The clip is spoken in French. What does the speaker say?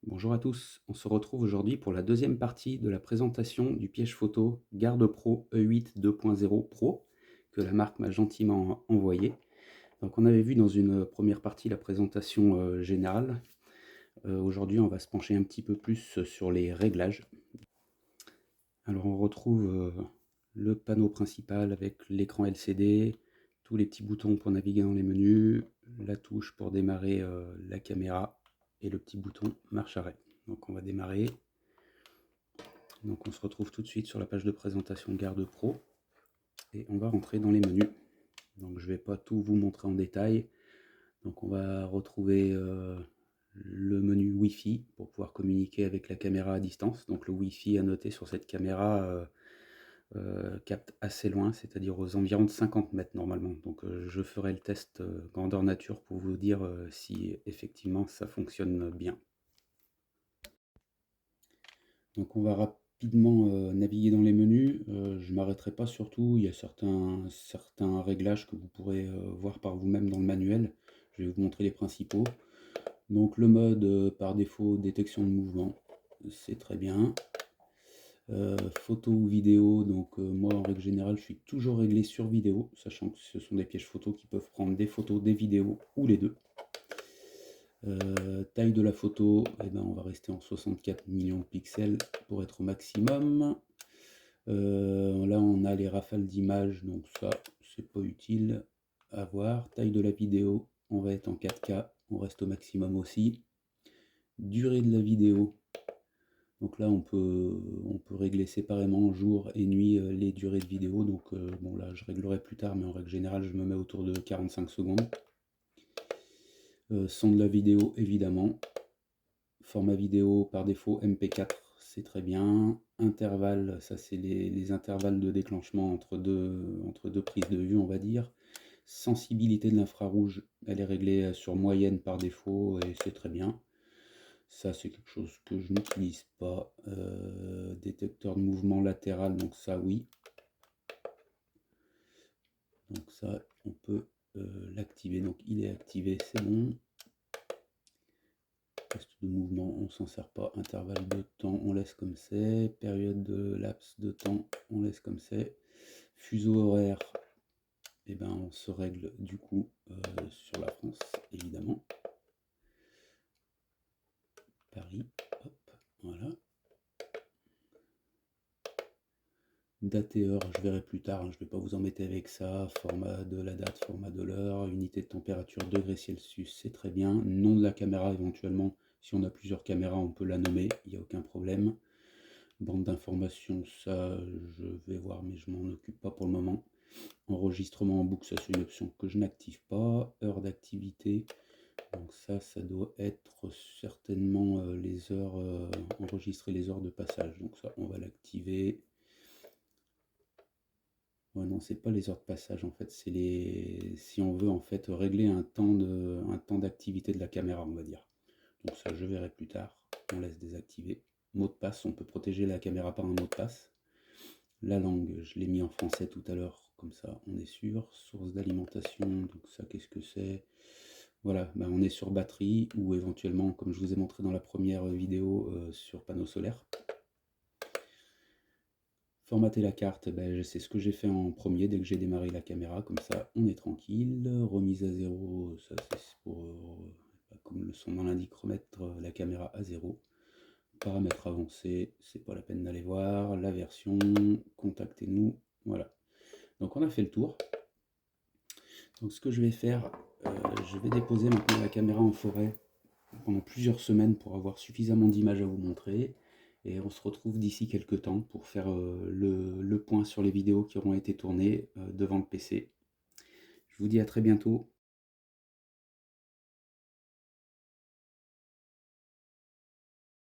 Bonjour à tous, on se retrouve aujourd'hui pour la deuxième partie de la présentation du piège photo Garde Pro E8 2.0 Pro que la marque m'a gentiment envoyé. Donc on avait vu dans une première partie la présentation générale. Aujourd'hui on va se pencher un petit peu plus sur les réglages. Alors on retrouve le panneau principal avec l'écran LCD, tous les petits boutons pour naviguer dans les menus, la touche pour démarrer la caméra et le petit bouton marche arrêt. Donc on va démarrer. Donc on se retrouve tout de suite sur la page de présentation Garde Pro et on va rentrer dans les menus. Donc je ne vais pas tout vous montrer en détail. Donc on va retrouver le menu Wi-Fi pour pouvoir communiquer avec la caméra à distance. Donc le Wi-Fi à noter sur cette caméra capte assez loin, c'est-à-dire aux environs de 50 mètres normalement. Donc je ferai le test grandeur nature pour vous dire si effectivement ça fonctionne bien. Donc on va rapidement naviguer dans les menus. Je ne m'arrêterai pas sur tout, il y a certains réglages que vous pourrez voir par vous-même dans le manuel. Je vais vous montrer les principaux. Donc le mode par défaut détection de mouvement, c'est très bien. Photo ou vidéo, donc moi en règle générale je suis toujours réglé sur vidéo, sachant que ce sont des pièges photo qui peuvent prendre des photos, des vidéos ou les deux. Taille de la photo, eh ben, on va rester en 64 millions de pixels pour être au maximum. Là on a les rafales d'images, donc ça c'est pas utile à voir. Taille de la vidéo, on va être en 4K, on reste au maximum aussi. Durée de la vidéo, donc là on peut régler séparément jour et nuit les durées de vidéo. Donc bon là je réglerai plus tard, mais en règle générale je me mets autour de 45 secondes. Son de la vidéo évidemment. Format vidéo par défaut MP4, c'est très bien. Intervalle, ça c'est les intervalles de déclenchement entre deux prises de vue, on va dire. Sensibilité de l'infrarouge, elle est réglée sur moyenne par défaut et c'est très bien. Ça c'est quelque chose que je n'utilise pas. Détecteur de mouvement latéral, donc ça oui. Donc ça on peut l'activer, donc il est activé, c'est bon. Poste de mouvement, on s'en sert pas. Intervalle de temps, on laisse comme c'est. Période de laps de temps, on laisse comme c'est. Fuseau horaire, et ben on se règle du coup sur la France, évidemment. Paris, hop, voilà. Date et heure, je verrai plus tard, hein, je ne vais pas vous embêter avec ça. Format de la date, format de l'heure, unité de température, degrés Celsius, c'est très bien. Nom de la caméra éventuellement, si on a plusieurs caméras, on peut la nommer, il n'y a aucun problème. Bande d'information, ça je vais voir, mais je m'en occupe pas pour le moment. Enregistrement en boucle, ça c'est une option que je n'active pas. Heure d'activité, donc ça doit être certainement les heures, enregistrer les heures de passage. Donc ça, on va l'activer. Ouais, non, c'est pas les heures de passage en fait, c'est si on veut en fait régler un temps d'activité de la caméra, on va dire. Donc ça, je verrai plus tard. On laisse désactiver. Mot de passe, on peut protéger la caméra par un mot de passe. La langue, je l'ai mis en français tout à l'heure, comme ça on est sûr. Source d'alimentation, donc ça qu'est-ce que c'est? Voilà, ben on est sur batterie ou éventuellement, comme je vous ai montré dans la première vidéo, sur panneau solaire. Formater la carte, ben, c'est ce que j'ai fait en premier dès que j'ai démarré la caméra, comme ça on est tranquille. Remise à zéro, ça c'est pour, comme son nom l'indique, remettre la caméra à zéro. Paramètres avancés, c'est pas la peine d'aller voir. La version, contactez-nous, voilà. Donc on a fait le tour. Donc ce que je vais faire, je vais déposer maintenant la caméra en forêt pendant plusieurs semaines pour avoir suffisamment d'images à vous montrer. Et on se retrouve d'ici quelques temps pour faire le point sur les vidéos qui auront été tournées devant le PC. Je vous dis à très bientôt.